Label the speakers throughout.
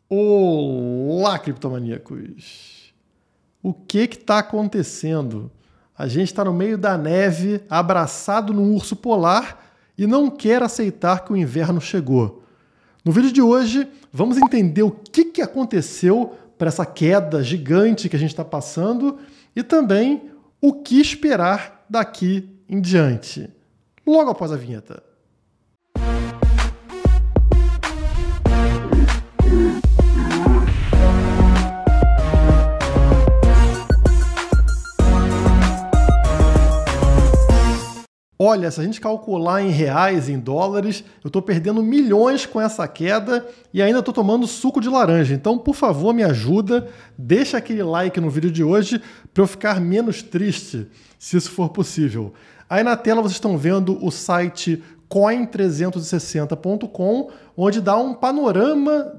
Speaker 1: Olá, criptomaníacos! O que está acontecendo? A gente está no meio da neve, abraçado num urso polar e não quer aceitar que o inverno chegou. No vídeo de hoje, vamos entender o que aconteceu para essa queda gigante que a gente está passando e também o que esperar daqui em diante. Logo após a vinheta. Olha, se a gente calcular em reais, em dólares, eu estou perdendo milhões com essa queda e ainda estou tomando suco de laranja. Então, por favor, me ajuda, deixa aquele like no vídeo de hoje para eu ficar menos triste, se isso for possível. Aí na tela vocês estão vendo o site coin360.com, onde dá um panorama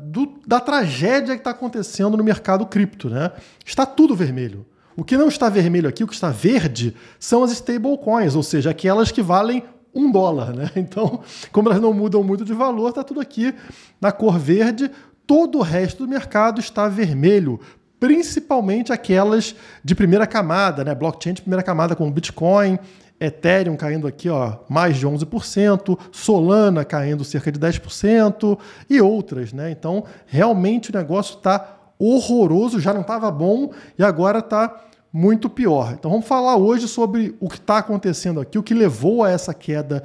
Speaker 1: da tragédia que está acontecendo no mercado cripto, né? Está tudo vermelho. O que não está vermelho aqui, o que está verde, são as stablecoins, ou seja, aquelas que valem $1, né? Então, como elas não mudam muito de valor, está tudo aqui na cor verde. Todo o resto do mercado está vermelho, principalmente aquelas de primeira camada, né? Blockchain de primeira camada, como Bitcoin, Ethereum caindo aqui, ó, mais de 11%, Solana caindo cerca de 10% e outras, né? Então, realmente o negócio está horroroso, já não estava bom e agora está muito pior. Então vamos falar hoje sobre o que está acontecendo aqui, o que levou a essa queda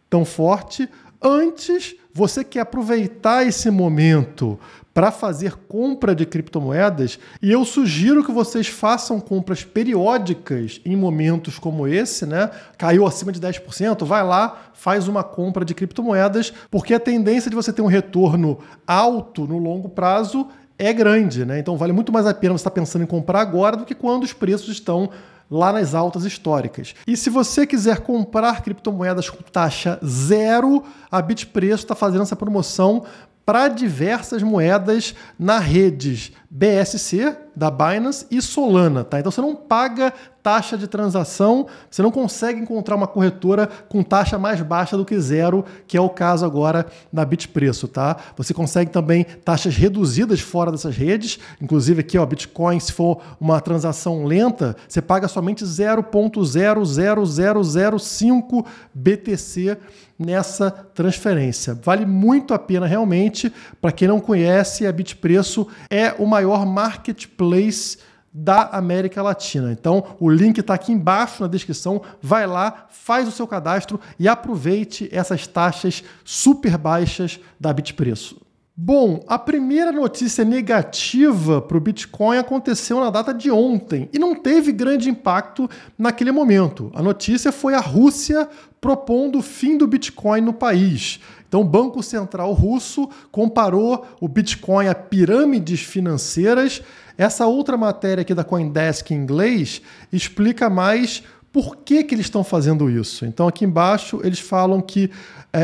Speaker 1: tão forte. Antes, você quer aproveitar esse momento para fazer compra de criptomoedas, e eu sugiro que vocês façam compras periódicas em momentos como esse, né? Caiu acima de 10%, vai lá, faz uma compra de criptomoedas, porque a tendência de você ter um retorno alto no longo prazo é grande, né? Então vale muito mais a pena você estar pensando em comprar agora do que quando os preços estão lá nas altas históricas. E se você quiser comprar criptomoedas com taxa zero, a Bitpreço está fazendo essa promoção para diversas moedas na redes BSC, da Binance, e Solana, tá? Então você não paga taxa de transação, você não consegue encontrar uma corretora com taxa mais baixa do que zero, que é o caso agora da Bitpreço, tá? Você consegue também taxas reduzidas fora dessas redes, inclusive aqui, ó, Bitcoin, se for uma transação lenta, você paga somente 0,00005 BTC nessa transferência. Vale muito a pena realmente. Para quem não conhece, a Bitpreço é o maior marketplace da América Latina. Então, o link está aqui embaixo na descrição. Vai lá, faz o seu cadastro e aproveite essas taxas super baixas da Bitpreço. Bom, a primeira notícia negativa para o Bitcoin aconteceu na data de ontem e não teve grande impacto naquele momento. A notícia foi a Rússia propondo o fim do Bitcoin no país. Então, o Banco Central russo comparou o Bitcoin a pirâmides financeiras. Essa outra matéria aqui da CoinDesk em inglês explica mais por que eles estão fazendo isso. Então, aqui embaixo, eles falam que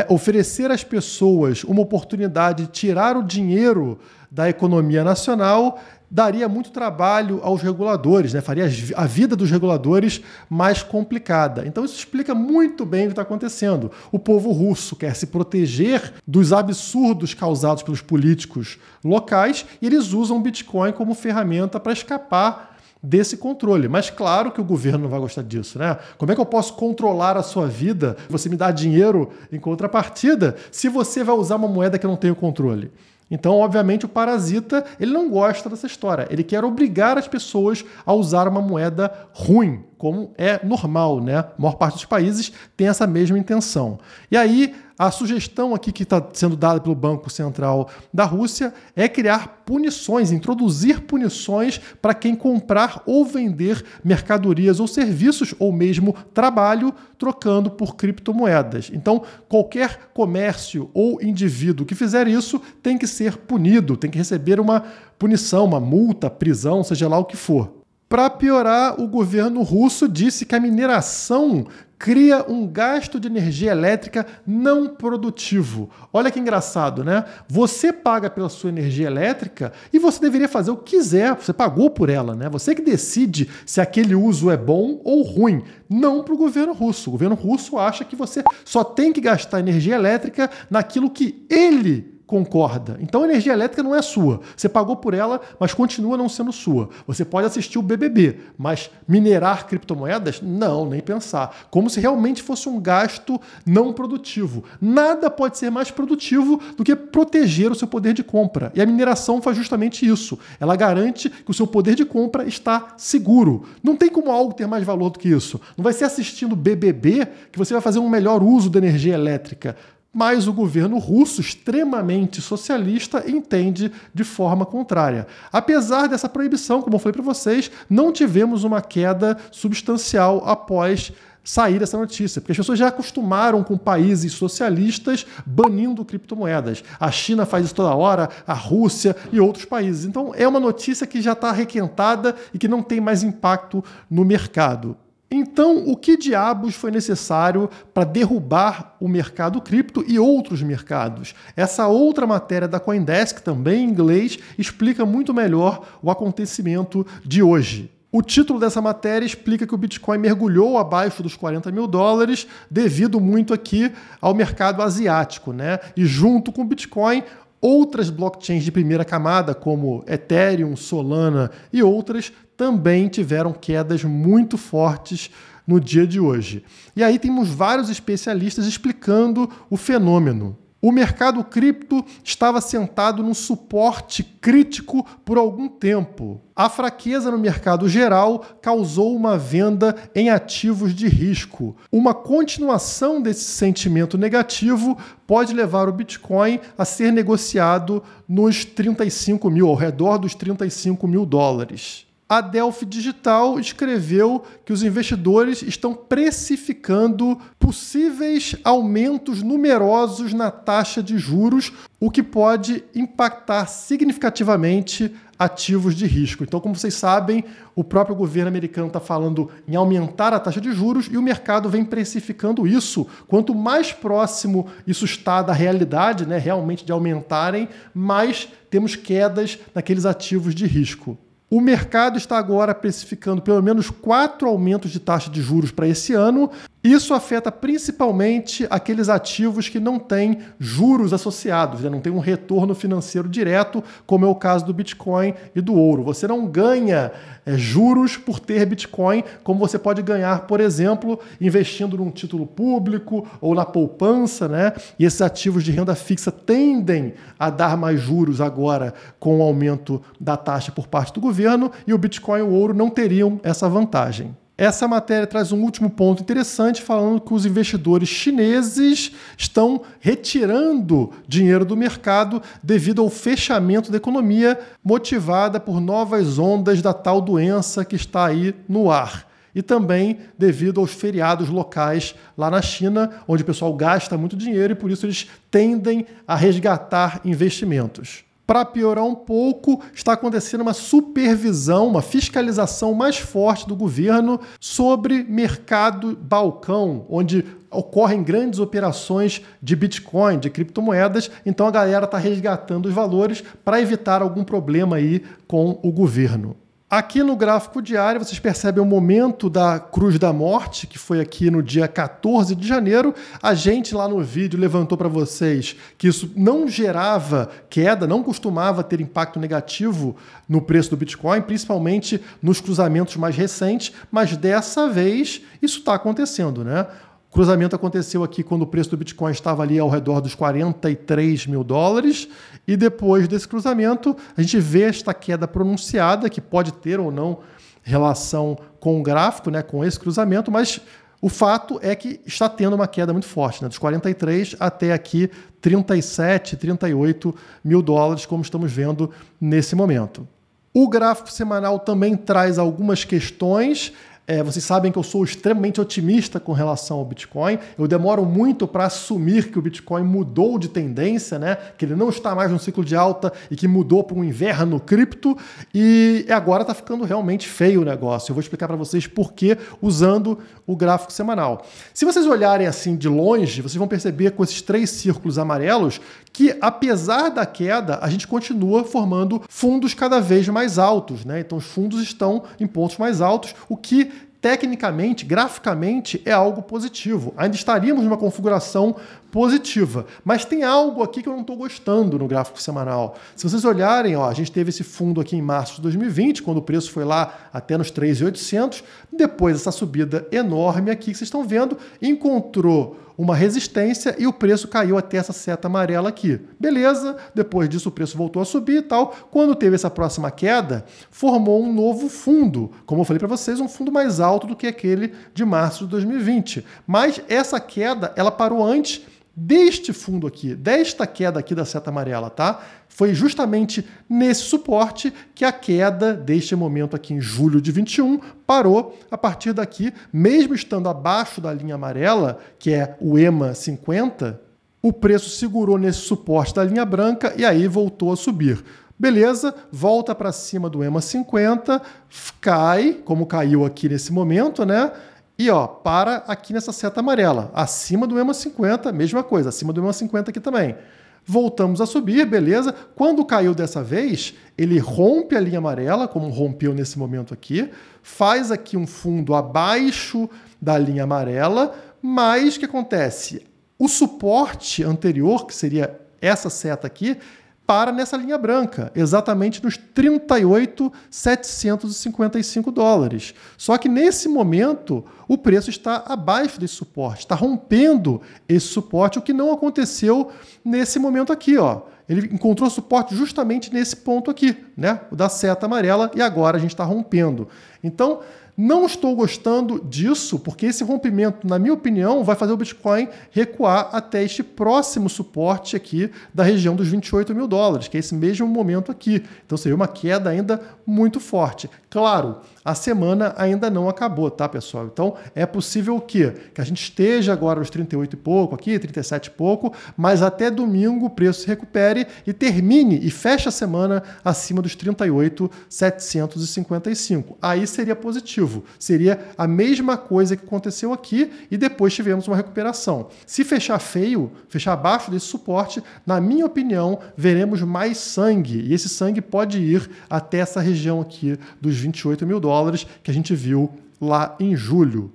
Speaker 1: oferecer às pessoas uma oportunidade de tirar o dinheiro da economia nacional daria muito trabalho aos reguladores, né? Faria a vida dos reguladores mais complicada. Então isso explica muito bem o que está acontecendo. O povo russo quer se proteger dos absurdos causados pelos políticos locais e eles usam o Bitcoin como ferramenta para escapar desse controle. Mas claro que o governo não vai gostar disso, né? Como é que eu posso controlar a sua vida? Você me dá dinheiro em contrapartida se você vai usar uma moeda que eu não tenho controle. Então, obviamente, o parasita ele não gosta dessa história. Ele quer obrigar as pessoas a usar uma moeda ruim, como é normal, né? A maior parte dos países tem essa mesma intenção. E aí, a sugestão aqui que está sendo dada pelo Banco Central da Rússia é criar punições, introduzir punições para quem comprar ou vender mercadorias ou serviços ou mesmo trabalho trocando por criptomoedas. Então, qualquer comércio ou indivíduo que fizer isso tem que ser punido, tem que receber uma punição, uma multa, prisão, seja lá o que for. Para piorar, o governo russo disse que a mineração cria um gasto de energia elétrica não produtivo. Olha que engraçado, né? Você paga pela sua energia elétrica e você deveria fazer o que quiser, você pagou por ela, né? Você que decide se aquele uso é bom ou ruim, não para o governo russo. O governo russo acha que você só tem que gastar energia elétrica naquilo que ele concorda. Então a energia elétrica não é sua. Você pagou por ela, mas continua não sendo sua. Você pode assistir o BBB, mas minerar criptomoedas? Não, nem pensar. Como se realmente fosse um gasto não produtivo. Nada pode ser mais produtivo do que proteger o seu poder de compra. E a mineração faz justamente isso. Ela garante que o seu poder de compra está seguro. Não tem como algo ter mais valor do que isso. Não vai ser assistindo BBB que você vai fazer um melhor uso da energia elétrica. Mas o governo russo, extremamente socialista, entende de forma contrária. Apesar dessa proibição, como eu falei para vocês, não tivemos uma queda substancial após sair essa notícia, porque as pessoas já acostumaram com países socialistas banindo criptomoedas. A China faz isso toda hora, a Rússia e outros países. Então é uma notícia que já está requentada e que não tem mais impacto no mercado. Então, o que diabos foi necessário para derrubar o mercado cripto e outros mercados? Essa outra matéria da CoinDesk, também em inglês, explica muito melhor o acontecimento de hoje. O título dessa matéria explica que o Bitcoin mergulhou abaixo dos $40 mil devido muito aqui ao mercado asiático, né? E junto com o Bitcoin, outras blockchains de primeira camada, como Ethereum, Solana e outras, também tiveram quedas muito fortes no dia de hoje. E aí temos vários especialistas explicando o fenômeno. O mercado cripto estava sentado num suporte crítico por algum tempo. A fraqueza no mercado geral causou uma venda em ativos de risco. Uma continuação desse sentimento negativo pode levar o Bitcoin a ser negociado nos 35 mil, ao redor dos $35 mil. A Delphi Digital escreveu que os investidores estão precificando possíveis aumentos numerosos na taxa de juros, o que pode impactar significativamente ativos de risco. Então, como vocês sabem, o próprio governo americano está falando em aumentar a taxa de juros e o mercado vem precificando isso. Quanto mais próximo isso está da realidade, né, realmente de aumentarem, mais temos quedas naqueles ativos de risco. O mercado está agora precificando pelo menos 4 aumentos de taxa de juros para esse ano. Isso afeta principalmente aqueles ativos que não têm juros associados, né? Não tem um retorno financeiro direto, como é o caso do Bitcoin e do ouro. Você não ganha juros por ter Bitcoin, como você pode ganhar, por exemplo, investindo num título público ou na poupança, né? E esses ativos de renda fixa tendem a dar mais juros agora com o aumento da taxa por parte do governo, e o Bitcoin e o ouro não teriam essa vantagem. Essa matéria traz um último ponto interessante, falando que os investidores chineses estão retirando dinheiro do mercado devido ao fechamento da economia, motivada por novas ondas da tal doença que está aí no ar. E também devido aos feriados locais lá na China, onde o pessoal gasta muito dinheiro e por isso eles tendem a resgatar investimentos. Para piorar um pouco, está acontecendo uma supervisão, uma fiscalização mais forte do governo sobre mercado balcão, onde ocorrem grandes operações de Bitcoin, de criptomoedas. Então a galera está resgatando os valores para evitar algum problema aí com o governo. Aqui no gráfico diário, vocês percebem o momento da Cruz da Morte, que foi aqui no dia 14 de janeiro. A gente lá no vídeo levantou para vocês que isso não gerava queda, não costumava ter impacto negativo no preço do Bitcoin, principalmente nos cruzamentos mais recentes, mas dessa vez isso está acontecendo, né? O cruzamento aconteceu aqui quando o preço do Bitcoin estava ali ao redor dos $43 mil. E depois desse cruzamento, a gente vê esta queda pronunciada, que pode ter ou não relação com o gráfico, né, com esse cruzamento, mas o fato é que está tendo uma queda muito forte, né, dos 43 até aqui 37, 38 mil dólares, como estamos vendo nesse momento. O gráfico semanal também traz algumas questões. Vocês sabem que eu sou extremamente otimista com relação ao Bitcoin. Eu demoro muito para assumir que o Bitcoin mudou de tendência, né? Que ele não está mais num ciclo de alta e que mudou para um inverno cripto. E agora está ficando realmente feio o negócio. Eu vou explicar para vocês por quê usando o gráfico semanal. Se vocês olharem assim de longe, vocês vão perceber com esses 3 círculos amarelos que, apesar da queda, a gente continua formando fundos cada vez mais altos, né? Então os fundos estão em pontos mais altos, o que tecnicamente, graficamente, é algo positivo. Ainda estaríamos numa configuração positiva. Mas tem algo aqui que eu não estou gostando no gráfico semanal. Se vocês olharem, ó, a gente teve esse fundo aqui em março de 2020, quando o preço foi lá até nos 3.800. Depois essa subida enorme aqui que vocês estão vendo, encontrou uma resistência e o preço caiu até essa seta amarela aqui. Beleza, depois disso o preço voltou a subir e tal. Quando teve essa próxima queda, formou um novo fundo. Como eu falei para vocês, um fundo mais alto do que aquele de março de 2020. Mas essa queda, ela parou antes deste fundo aqui, desta queda aqui da seta amarela, tá? Foi justamente nesse suporte que a queda deste momento aqui em julho de 21 parou. A partir daqui, mesmo estando abaixo da linha amarela, que é o EMA 50, o preço segurou nesse suporte da linha branca e aí voltou a subir. Beleza, volta para cima do EMA 50, cai, como caiu aqui nesse momento, né? E ó, para aqui nessa seta amarela, acima do EMA 50, mesma coisa, acima do EMA 50 aqui também. Voltamos a subir, beleza? Quando caiu dessa vez, ele rompe a linha amarela, como rompeu nesse momento aqui, faz aqui um fundo abaixo da linha amarela, mas o que acontece? O suporte anterior, que seria essa seta aqui, para nessa linha branca, exatamente nos 38.755 dólares. Só que nesse momento o preço está abaixo desse suporte, está rompendo esse suporte, o que não aconteceu nesse momento aqui, ó. Ele encontrou suporte justamente nesse ponto aqui, né? O da seta amarela, e agora a gente está rompendo. Então, não estou gostando disso, porque esse rompimento, na minha opinião, vai fazer o Bitcoin recuar até este próximo suporte aqui da região dos 28 mil dólares, que é esse mesmo momento aqui. Então seria uma queda ainda muito forte. Claro, a semana ainda não acabou, tá, pessoal? Então é possível o quê? Que a gente esteja agora nos 38 e pouco aqui, 37 e pouco, mas até domingo o preço se recupere e termine e feche a semana acima dos 38.755. Aí seria positivo. Seria a mesma coisa que aconteceu aqui e depois tivemos uma recuperação. Se fechar feio, fechar abaixo desse suporte, na minha opinião, veremos mais sangue. E esse sangue pode ir até essa região aqui dos 28 mil dólares que a gente viu lá em julho.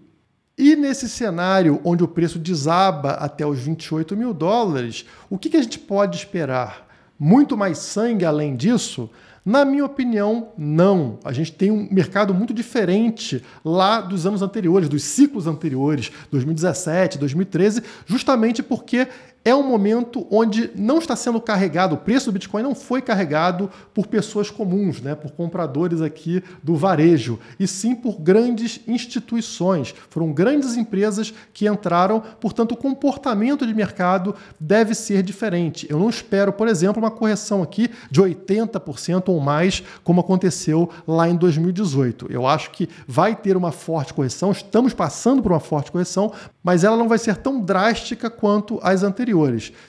Speaker 1: E nesse cenário onde o preço desaba até os 28 mil dólares, o que a gente pode esperar? Muito mais sangue além disso? Na minha opinião, não. A gente tem um mercado muito diferente lá dos anos anteriores, dos ciclos anteriores, 2017, 2013, justamente porque é um momento onde não está sendo carregado, o preço do Bitcoin não foi carregado por pessoas comuns, né, por compradores aqui do varejo, e sim por grandes instituições. Foram grandes empresas que entraram, portanto o comportamento de mercado deve ser diferente. Eu não espero, por exemplo, uma correção aqui de 80% ou mais, como aconteceu lá em 2018. Eu acho que vai ter uma forte correção, estamos passando por uma forte correção, mas ela não vai ser tão drástica quanto as anteriores.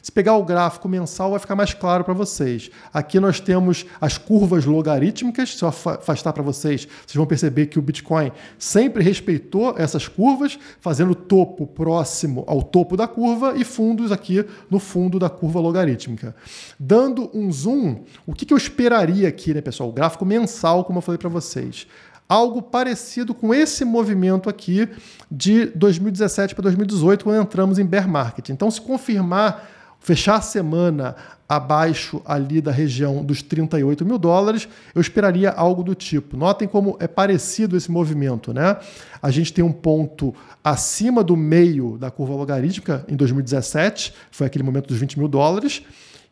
Speaker 1: Se pegar o gráfico mensal, vai ficar mais claro para vocês. Aqui nós temos as curvas logarítmicas. Se eu afastar para vocês, vocês vão perceber que o Bitcoin sempre respeitou essas curvas, fazendo topo próximo ao topo da curva e fundos aqui no fundo da curva logarítmica. Dando um zoom, o que eu esperaria aqui, né, pessoal? O gráfico mensal, como eu falei para vocês. Algo parecido com esse movimento aqui de 2017 para 2018, quando entramos em bear market. Então, se confirmar, fechar a semana abaixo ali da região dos 38 mil dólares, eu esperaria algo do tipo. Notem como é parecido esse movimento, né? A gente tem um ponto acima do meio da curva logarítmica em 2017, foi aquele momento dos 20 mil dólares,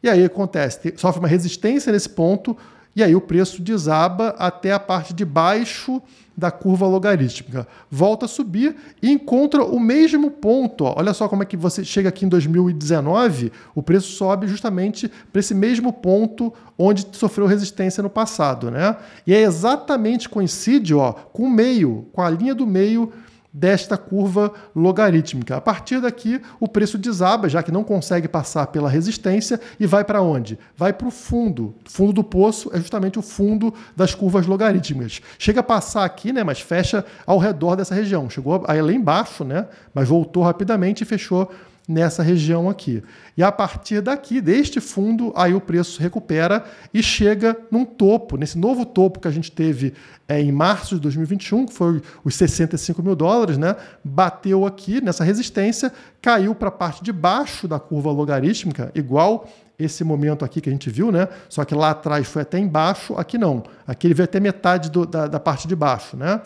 Speaker 1: e aí acontece, sofre uma resistência nesse ponto, e aí o preço desaba até a parte de baixo da curva logarítmica. Volta a subir e encontra o mesmo ponto. Ó. Olha só como é que você chega aqui em 2019, o preço sobe justamente para esse mesmo ponto onde sofreu resistência no passado, né? E é exatamente, coincide, ó, com o meio, com a linha do meio desta curva logarítmica. A partir daqui, o preço desaba, já que não consegue passar pela resistência, e vai para onde? Vai para o fundo. O fundo do poço é justamente o fundo das curvas logarítmicas. Chega a passar aqui, né, mas fecha ao redor dessa região. Chegou aí lá embaixo, né, mas voltou rapidamente e fechou nessa região aqui. E a partir daqui, deste fundo, aí o preço recupera e chega num topo, nesse novo topo que a gente teve em março de 2021, que foi os 65 mil dólares, né? Bateu aqui nessa resistência, caiu para a parte de baixo da curva logarítmica, igual esse momento aqui que a gente viu, né? Só que lá atrás foi até embaixo, aqui não. Aqui ele veio até metade da parte de baixo, né?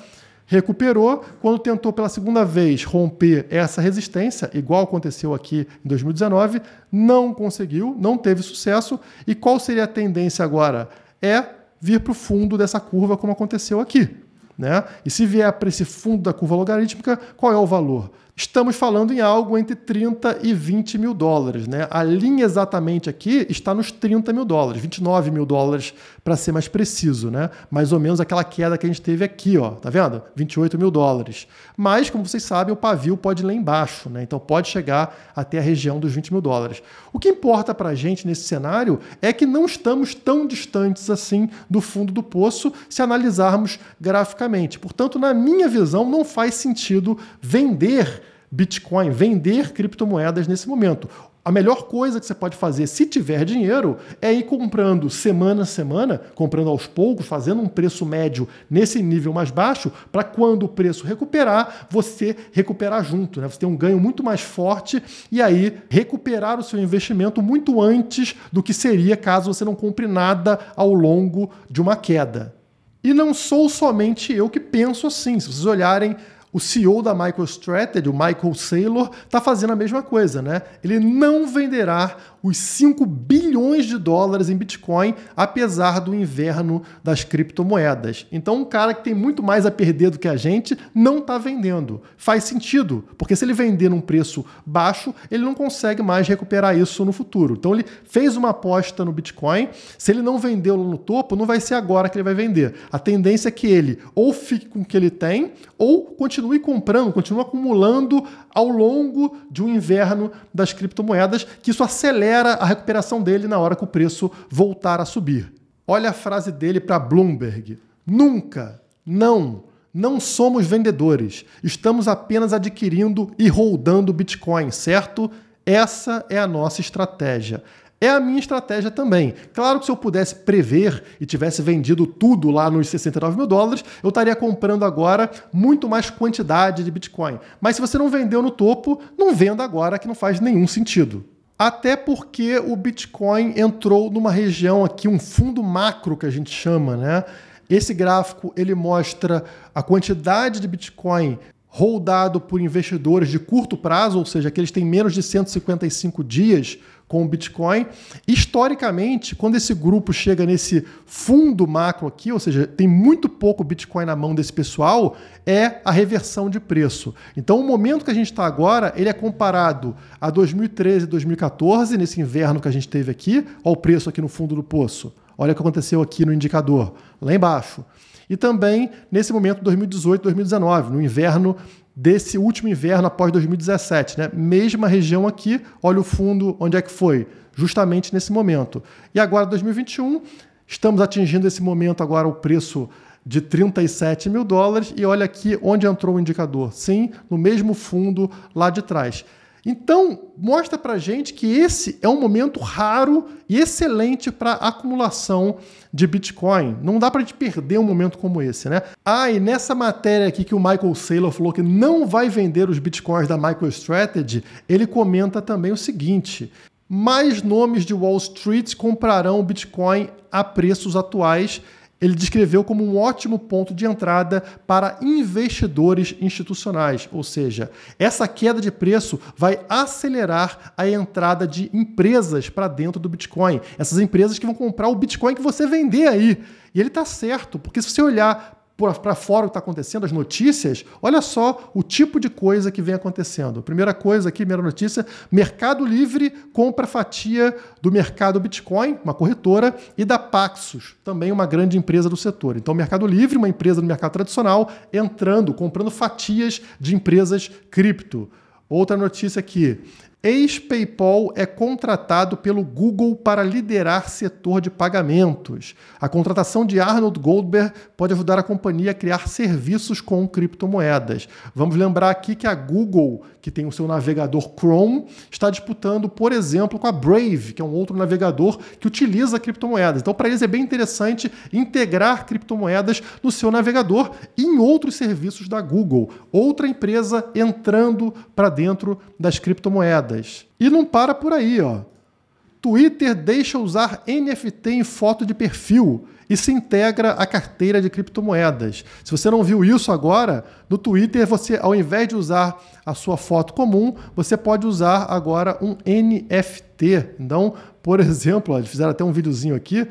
Speaker 1: Recuperou, quando tentou pela segunda vez romper essa resistência, igual aconteceu aqui em 2019, não conseguiu, não teve sucesso. E qual seria a tendência agora? É vir para o fundo dessa curva, como aconteceu aqui, né? E se vier para esse fundo da curva logarítmica, qual é o valor? Estamos falando em algo entre 30 e 20 mil dólares, né? A linha exatamente aqui está nos 30 mil dólares, 29 mil dólares para ser mais preciso, né? Mais ou menos aquela queda que a gente teve aqui, ó, tá vendo? 28 mil dólares. Mas, como vocês sabem, o pavio pode ir lá embaixo, né? Então pode chegar até a região dos 20 mil dólares. O que importa para a gente nesse cenário é que não estamos tão distantes assim do fundo do poço se analisarmos graficamente. Portanto, na minha visão, não faz sentido vender Bitcoin, vender criptomoedas nesse momento. A melhor coisa que você pode fazer, se tiver dinheiro, é ir comprando semana a semana, comprando aos poucos, fazendo um preço médio nesse nível mais baixo, para quando o preço recuperar, você recuperar junto, né? Você ter um ganho muito mais forte e aí recuperar o seu investimento muito antes do que seria caso você não compre nada ao longo de uma queda. E não sou somente eu que penso assim. Se vocês olharem, o CEO da MicroStrategy, o Michael Saylor, está fazendo a mesma coisa, né? Ele não venderá os 5 bilhões de dólares em Bitcoin, apesar do inverno das criptomoedas. Então, um cara que tem muito mais a perder do que a gente não está vendendo. Faz sentido, porque se ele vender num preço baixo, ele não consegue mais recuperar isso no futuro. Então, ele fez uma aposta no Bitcoin. Se ele não vendeu no topo, não vai ser agora que ele vai vender. A tendência é que ele ou fique com o que ele tem, ou continue comprando, continue acumulando ao longo de um inverno das criptomoedas, que isso acelera a recuperação dele na hora que o preço voltar a subir. Olha a frase dele para Bloomberg. Nunca, não somos vendedores. Estamos apenas adquirindo e holdando Bitcoin, certo? Essa é a nossa estratégia. É a minha estratégia também. Claro que se eu pudesse prever e tivesse vendido tudo lá nos 69 mil dólares, eu estaria comprando agora muito mais quantidade de Bitcoin. Mas se você não vendeu no topo, não venda agora, que não faz nenhum sentido. Até porque o Bitcoin entrou numa região aqui, um fundo macro que a gente chama, né? Esse gráfico ele mostra a quantidade de Bitcoin holdado por investidores de curto prazo, ou seja, aqueles que têm menos de 155 dias com o Bitcoin. Historicamente, quando esse grupo chega nesse fundo macro aqui, ou seja, tem muito pouco Bitcoin na mão desse pessoal, é a reversão de preço. Então, o momento que a gente está agora, ele é comparado a 2013 e 2014, nesse inverno que a gente teve aqui. Olha o preço aqui no fundo do poço. Olha o que aconteceu aqui no indicador, lá embaixo. E também nesse momento 2018, 2019, no inverno desse último inverno após 2017, né? Mesma região aqui, olha o fundo, onde é que foi? Justamente nesse momento. E agora, 2021, estamos atingindo esse momento agora o preço de 37 mil dólares e olha aqui onde entrou o indicador. Sim, no mesmo fundo lá de trás. Então, mostra pra gente que esse é um momento raro e excelente para acumulação de Bitcoin. Não dá pra gente perder um momento como esse, né? E nessa matéria aqui que o Michael Saylor falou que não vai vender os Bitcoins da MicroStrategy, ele comenta também o seguinte: mais nomes de Wall Street comprarão o Bitcoin a preços atuais. Ele descreveu como um ótimo ponto de entrada para investidores institucionais, ou seja, essa queda de preço vai acelerar a entrada de empresas para dentro do Bitcoin. Essas empresas que vão comprar o Bitcoin que você vender aí. E ele está certo, porque se você olhar para fora o que está acontecendo, as notícias, olha só o tipo de coisa que vem acontecendo. Primeira coisa aqui, primeira notícia, Mercado Livre compra fatia do mercado Bitcoin, uma corretora, e da Paxos, também uma grande empresa do setor. Então, Mercado Livre, uma empresa do mercado tradicional, comprando fatias de empresas cripto. Outra notícia aqui, Ex-PayPal é contratado pelo Google para liderar setor de pagamentos. A contratação de Arnold Goldberg pode ajudar a companhia a criar serviços com criptomoedas. Vamos lembrar aqui que a Google, que tem o seu navegador Chrome, está disputando, por exemplo, com a Brave, que é um outro navegador que utiliza criptomoedas. Então, para eles é bem interessante integrar criptomoedas no seu navegador e em outros serviços da Google. Outra empresa entrando para dentro das criptomoedas. E não para por aí, ó. Twitter deixa usar NFT em foto de perfil e se integra à carteira de criptomoedas. Se você não viu isso agora, no Twitter, você, ao invés de usar a sua foto comum, você pode usar agora um NFT. Então, por exemplo, ó, eles fizeram até um videozinho aqui,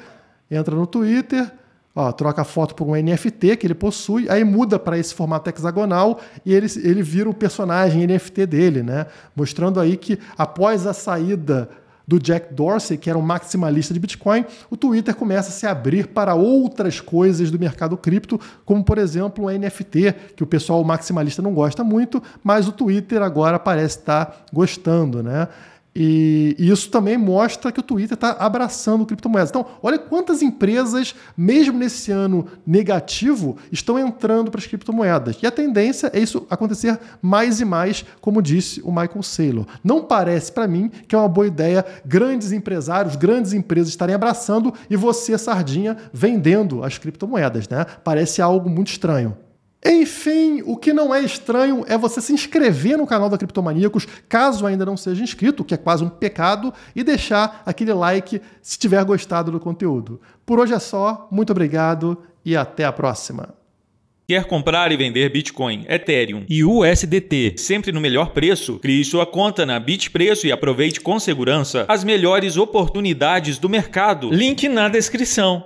Speaker 1: entra no Twitter, ó, troca a foto por um NFT que ele possui, aí muda para esse formato hexagonal e ele vira o personagem NFT dele, né? Mostrando aí que após a saída do Jack Dorsey, que era um maximalista de Bitcoin, o Twitter começa a se abrir para outras coisas do mercado cripto, como, por exemplo, o NFT, que o pessoal maximalista não gosta muito, mas o Twitter agora parece estar gostando, né? E isso também mostra que o Twitter está abraçando criptomoedas. Então, olha quantas empresas, mesmo nesse ano negativo, estão entrando para as criptomoedas. E a tendência é isso acontecer mais e mais, como disse o Michael Saylor. Não parece para mim que é uma boa ideia grandes empresários, grandes empresas estarem abraçando e você, sardinha, vendendo as criptomoedas, né? Parece algo muito estranho. Enfim, o que não é estranho é você se inscrever no canal da Criptomaníacos, caso ainda não seja inscrito, que é quase um pecado, e deixar aquele like se tiver gostado do conteúdo. Por hoje é só, muito obrigado e até a próxima.
Speaker 2: Quer comprar e vender Bitcoin, Ethereum e USDT sempre no melhor preço? Crie sua conta na Bitpreço e aproveite com segurança as melhores oportunidades do mercado. Link na descrição.